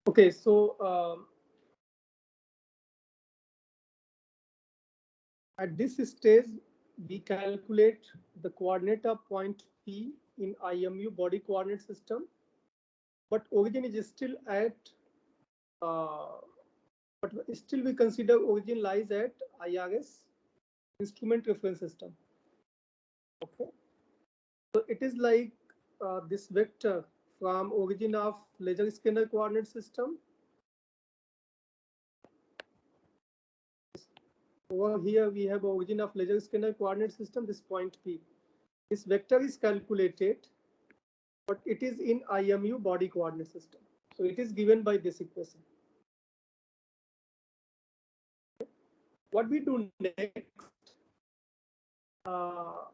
Okay, so at this stage, we calculate the coordinate of point P in IMU body coordinate system, but origin is still at, uh, but still we consider origin lies at IRS, instrument reference system. Okay, so it is like this vector from origin of laser scanner coordinate system. Over here we have origin of laser scanner coordinate system, this point P. This vector is calculated, but it is in IMU body coordinate system. So it is given by this equation. What we do next, uh,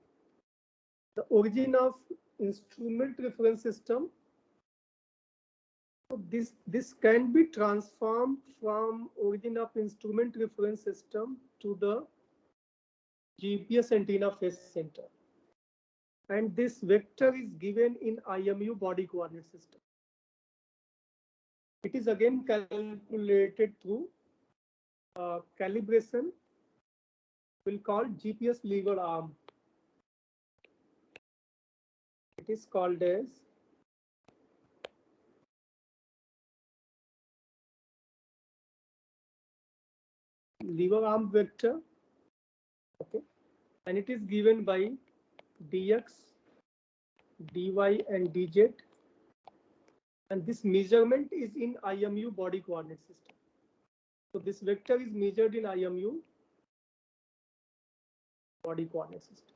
the origin of instrument reference system. So this can be transformed from origin of instrument reference system to the GPS antenna phase center. And this vector is given in IMU body coordinate system. It is again calculated through calibration. We'll call GPS lever arm. It is called as lever arm vector. Okay, and it is given by dx, dy, and dz. And this measurement is in IMU body coordinate system. So this vector is measured in IMU body coordinate system.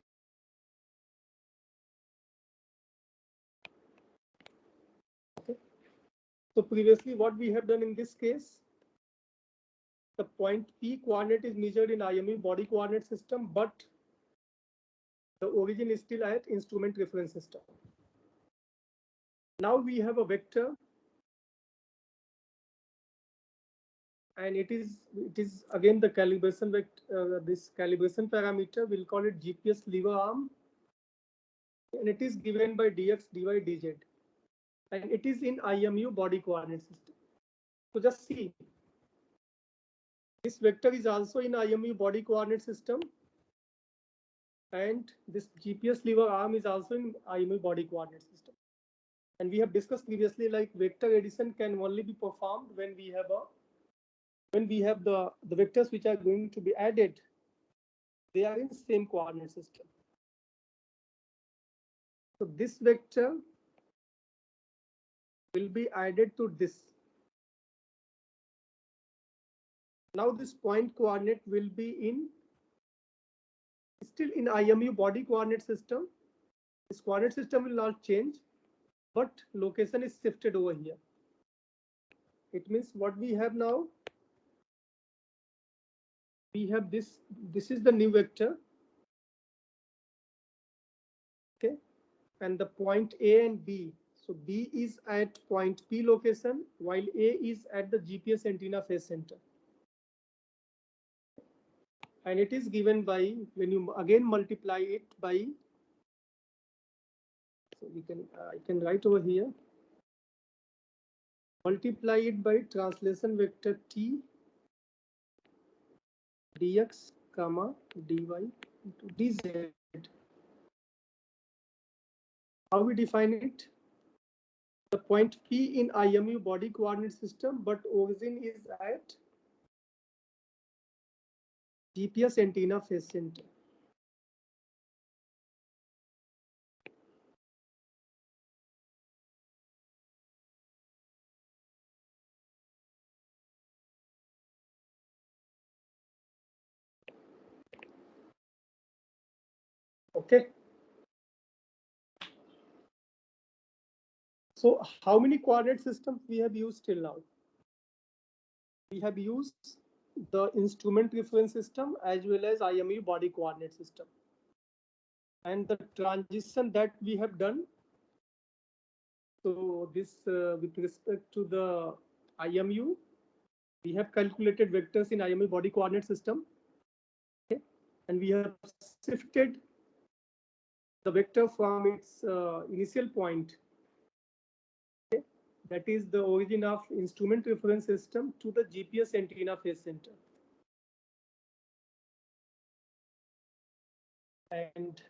Okay. So previously what we have done in this case, the point P coordinate is measured in IMU body coordinate system, but the origin is still at instrument reference system. Now we have a vector, and it is again the calibration vector. This calibration parameter, we'll call it GPS lever arm, and it is given by dx, dy, dz, and it is in IMU body coordinate system. So just see, this vector is also in IMU body coordinate system, and this GPS lever arm is also in IMU body coordinate system. And we have discussed previously, like vector addition can only be performed when we have the vectors which are going to be added, they are in same coordinate system. So this vector will be added to this. Now this point coordinate will be still in IMU body coordinate system. This coordinate system will not change, but location is shifted over here. It means what we have now, we have this is the new vector. Okay, and the point A and B. So B is at point P location, while A is at the GPS antenna phase center. And it is given by, when you again multiply it by, so we can I can write over here, multiply it by translation vector T dx comma dy into dz. How we define it? The point P in IMU body coordinate system, but origin is at GPS antenna phase center. Okay. So how many coordinate systems we have used till now? We have used the instrument reference system as well as IMU body coordinate system. And the transition that we have done, so this with respect to the IMU, we have calculated vectors in IMU body coordinate system. Okay, and we have shifted the vector from its initial point, okay, that is the origin of instrument reference system to the GPS antenna phase center. And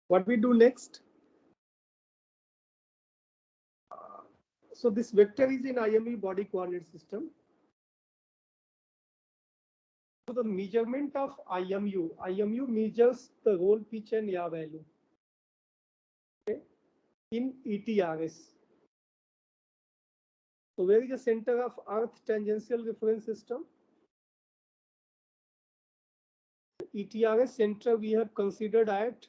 what we do next? So this vector is in IMU body coordinate system. So the measurement of IMU measures the roll pitch and yaw value, okay, in ETRS. So where is the center of Earth tangential reference system? The ETRS center we have considered at,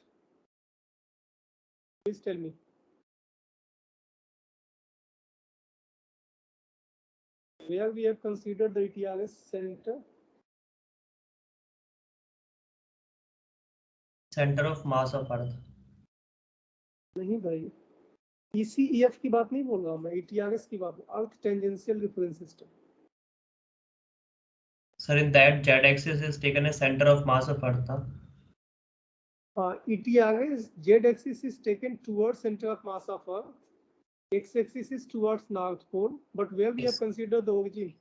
please tell me. Where we have considered the ETRS center? Center of mass of Earth. नहीं भाई, ECEF की बात नहीं बोल रहा हूँ मैं, ETRS की बात, Earth tangential reference system. Sir, in that z-axis is taken as center of mass of Earth. ETRS z-axis is taken towards center of mass of Earth. X-axis is towards North Pole, but where we have considered the origin?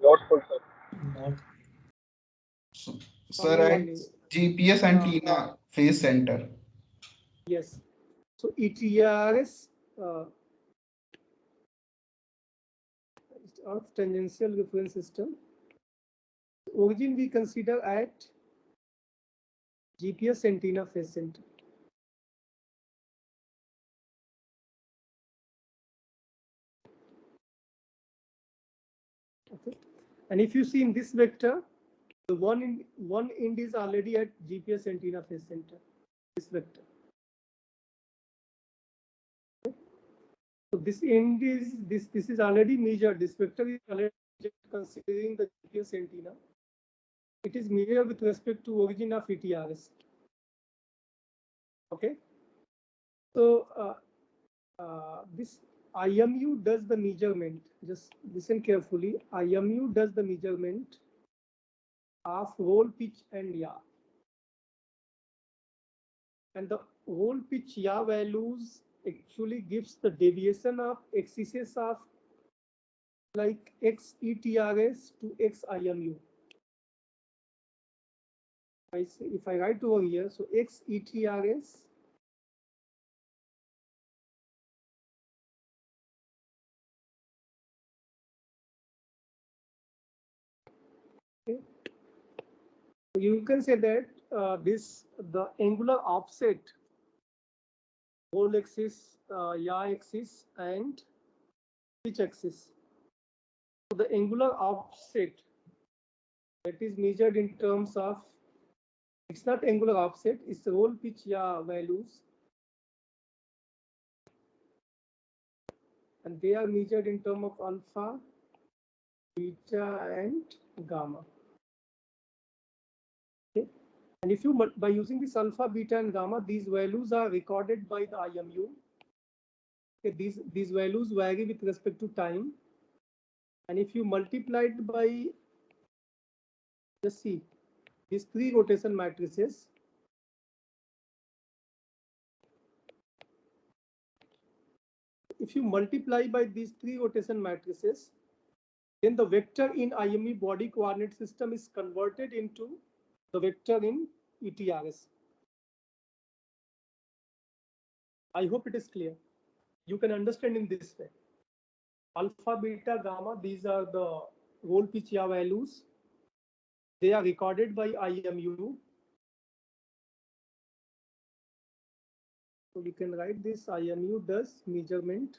North Pole, sir. North. Sir, at GPS antenna phase center. Yes. So ETRS, Earth tangential reference system. Origin we consider at GPS antenna phase center. Okay. And if you see in this vector, the one end is already at GPS antenna phase center. This vector. Okay. So this end is this is already measured. This vector is already measured considering the GPS antenna. It is measured with respect to origin of ETRS. Okay. So this IMU does the measurement. Just listen carefully. IMU does the measurement of roll pitch and yaw. And the roll pitch yaw values actually gives the deviation of axes of like X ETRS to X IMU. If I write over here, so X ETRS okay. You can say that the angular offset, roll axis, yaw axis, and pitch axis. So the angular offset that is measured in terms of, it's not angular offset, it's the roll pitch yaw values, and they are measured in terms of alpha, beta, and gamma. Okay. And if you, by using this alpha, beta, and gamma, these values are recorded by the IMU. Okay, these values vary with respect to time. And if you multiply it by, just see, these three rotation matrices, if you multiply by these three rotation matrices, then the vector in IME body coordinate system is converted into the vector in ETRS. I hope it is clear. You can understand in this way. Alpha, beta, gamma, these are the roll pitch yaw values. They are recorded by IMU. So we can write this: IMU does measurement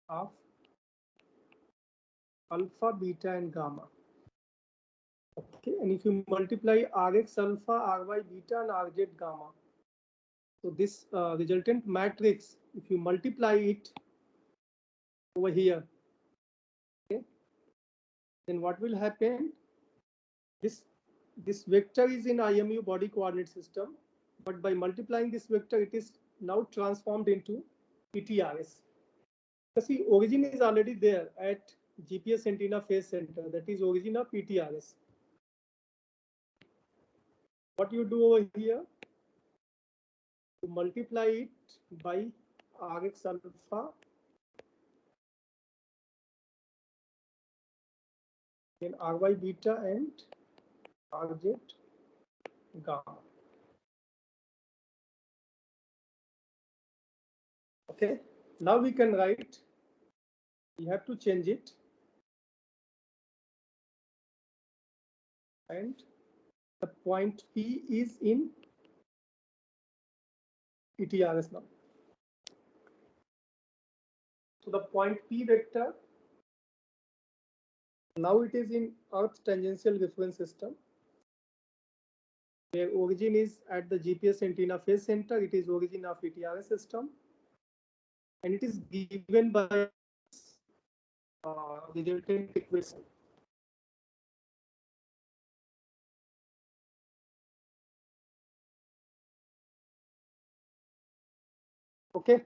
of alpha, beta, and gamma. Okay, and if you multiply Rx alpha, Ry beta, and Rz gamma, so this resultant matrix, if you multiply it over here, okay, then what will happen? This vector is in IMU body coordinate system. but by multiplying this vector, it is now transformed into PTRS. See, origin is already there at GPS antenna phase center. That is origin of PTRS. What you do over here, you multiply it by Rx alpha, then Ry beta and Rz gamma. Okay, now we can write, we have to change it, and the point P is in PTRS now. So the point P vector, now it is in Earth tangential reference system, where origin is at the GPS antenna phase center. It is origin of PTRS system, and it is given by resultant equation. Okay.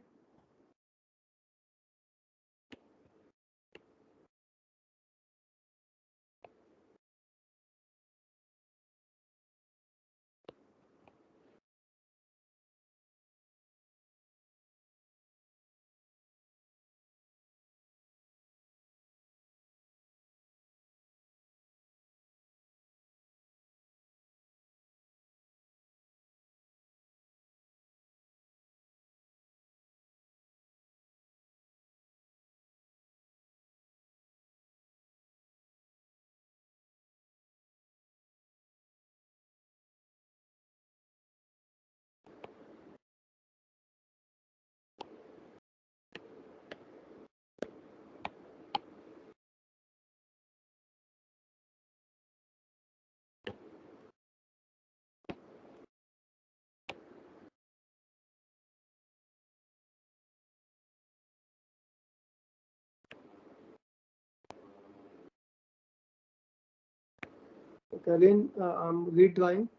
Okay, again, I'm redrawing.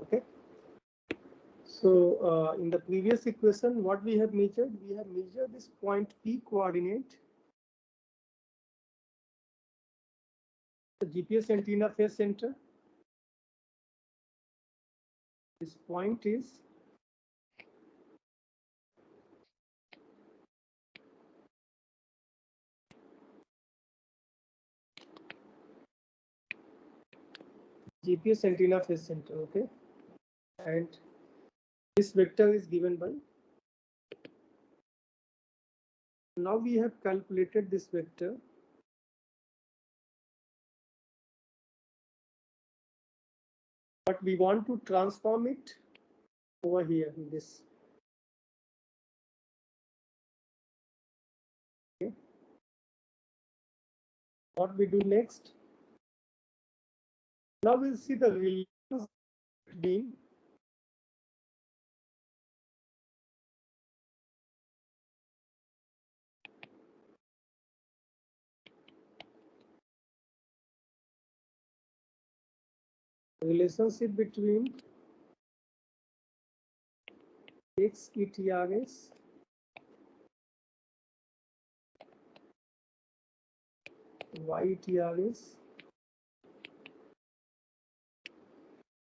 Okay. So in the previous equation, what we have measured? We have measured this point P coordinate, the GPS antenna phase center. This point is GPS antenna phase center. Okay, and this vector is given by. Now we have calculated this vector. But we want to transform it over here in this. Okay. What we do next? Now we'll see the relations between relationship between X ETRS Y ETRS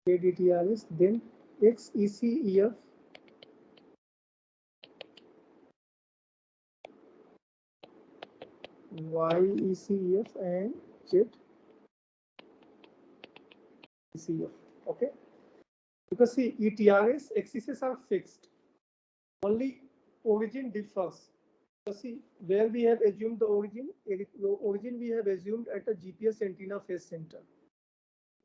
Z ETRS, then X ECEF Y ECEF and Z ECF. Okay, because see, ETRS axes are fixed. only origin differs. So see, where we have assumed the origin we have assumed at a GPS antenna phase center.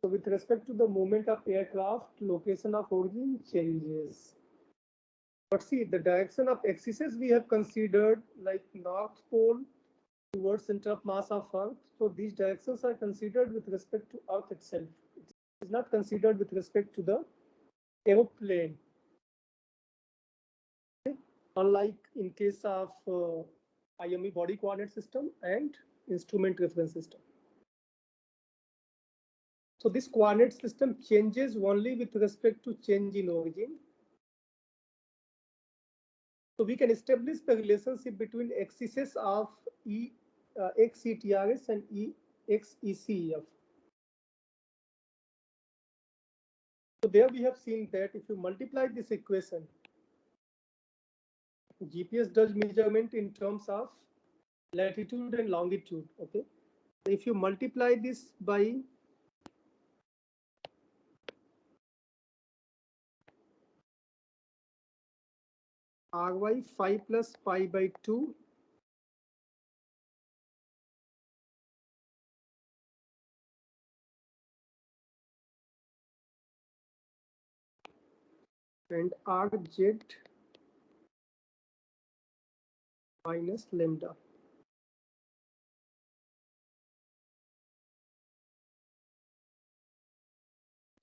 So with respect to the movement of aircraft, location of origin changes. But see, the direction of axis we have considered like North Pole towards center of mass of Earth. So these directions are considered with respect to Earth itself. It is not considered with respect to the aeroplane. Okay? Unlike in case of IME body coordinate system and instrument reference system. So this coordinate system changes only with respect to change in origin. So we can establish the relationship between axes of XCTRS and XECF. So there we have seen that if you multiply this equation, GPS does measurement in terms of latitude and longitude. Okay, so if you multiply this by ry 5 plus pi by 2 and rz minus lambda.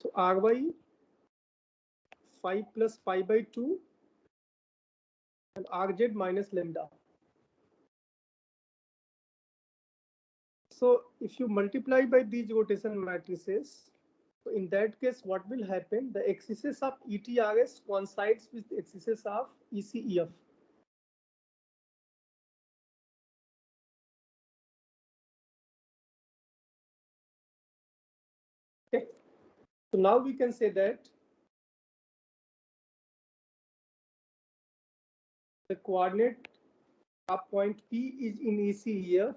So ry 5 plus pi by 2 and rz minus lambda. So if you multiply by these rotation matrices, so in that case, what will happen? The axis of ETRS coincides with the axis of ECEF. Okay. So now we can say that the coordinate of point P is in ECEF,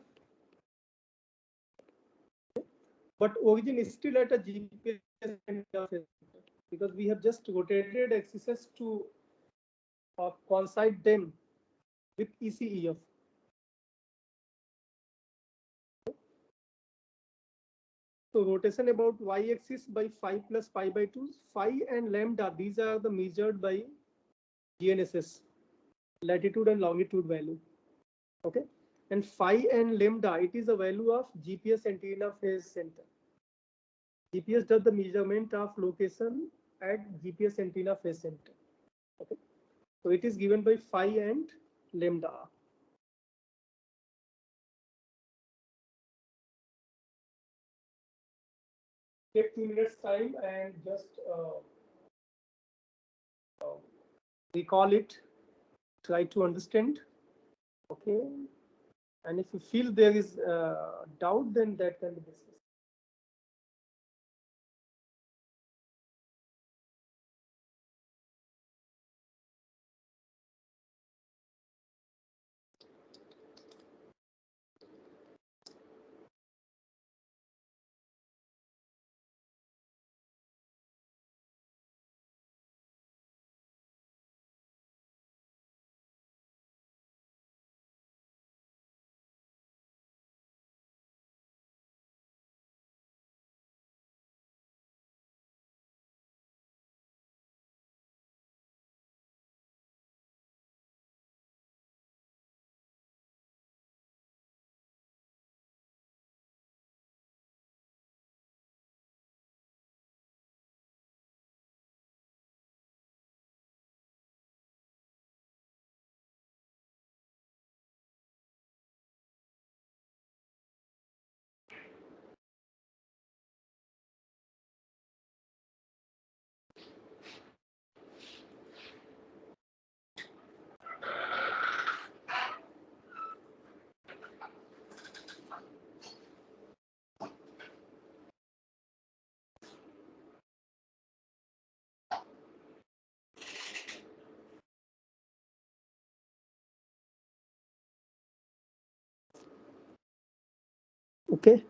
but origin is still at a GPS interface because we have just rotated axes to coincide them with ECEF. So rotation about y-axis by 5 plus pi by 2, phi and lambda, these are the measured by GNSS, latitude and longitude value. Okay, and phi and lambda, it is a value of GPS antenna phase center. GPS does the measurement of location at GPS antenna phase center. Okay, so it is given by phi and lambda. Take 2 minutes time and just recall it, try to understand. Okay, and if you feel there is doubt, then that can be discussed. Okay,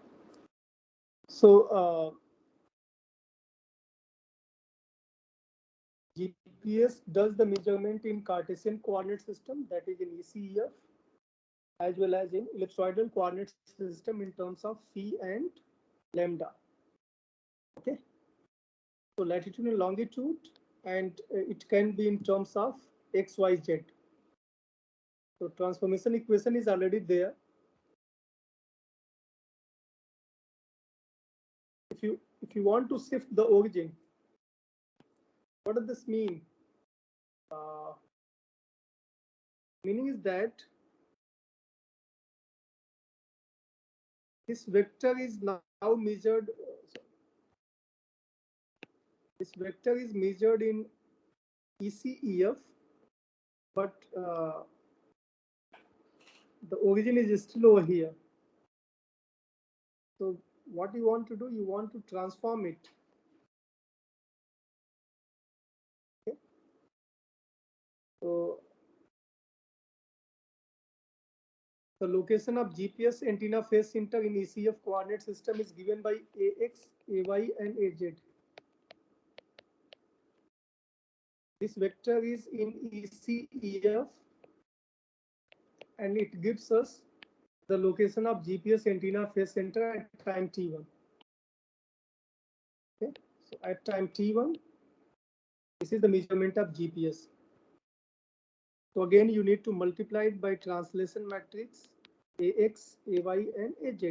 so GPS does the measurement in Cartesian coordinate system, that is in ECEF, as well as in ellipsoidal coordinate system in terms of phi and lambda. Okay. So latitude and longitude, and it can be in terms of x, y, z. So transformation equation is already there. If you want to shift the origin, what does this mean? Meaning is that this vector is now measured. This vector is measured in ECEF, but the origin is still over here. So what you want to do, you want to transform it. Okay. So the location of GPS antenna phase center in ECF coordinate system is given by AX, AY, and AZ. This vector is in ECEF, and it gives us the location of GPS antenna phase center at time t1. Okay, so at time t1, this is the measurement of GPS. So again, you need to multiply it by translation matrix AX, AY, and AZ.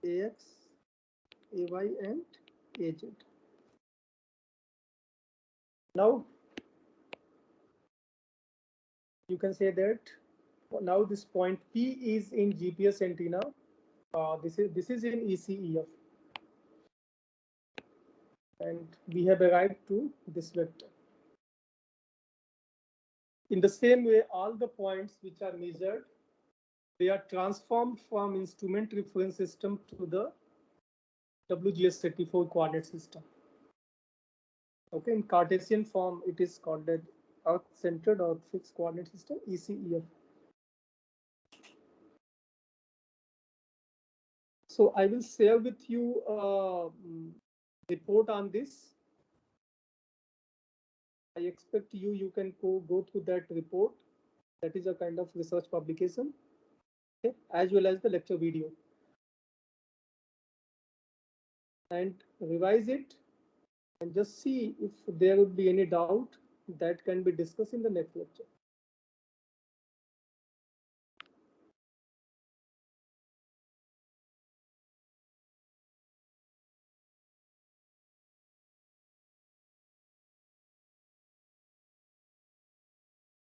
AX, AY, and AZ. Now, you can say that now this point P is in GPS antenna. This is in ECEF, and we have arrived to this vector. In the same way, all the points which are measured, they are transformed from instrument reference system to the WGS34 coordinate system. Okay, in Cartesian form, it is called the Earth-centered or fixed coordinate system, ECEF. So I will share with you a report on this. I expect you can go through that report. That is a kind of research publication, okay, as well as the lecture video, and revise it and just see if there would be any doubt that can be discussed in the next lecture.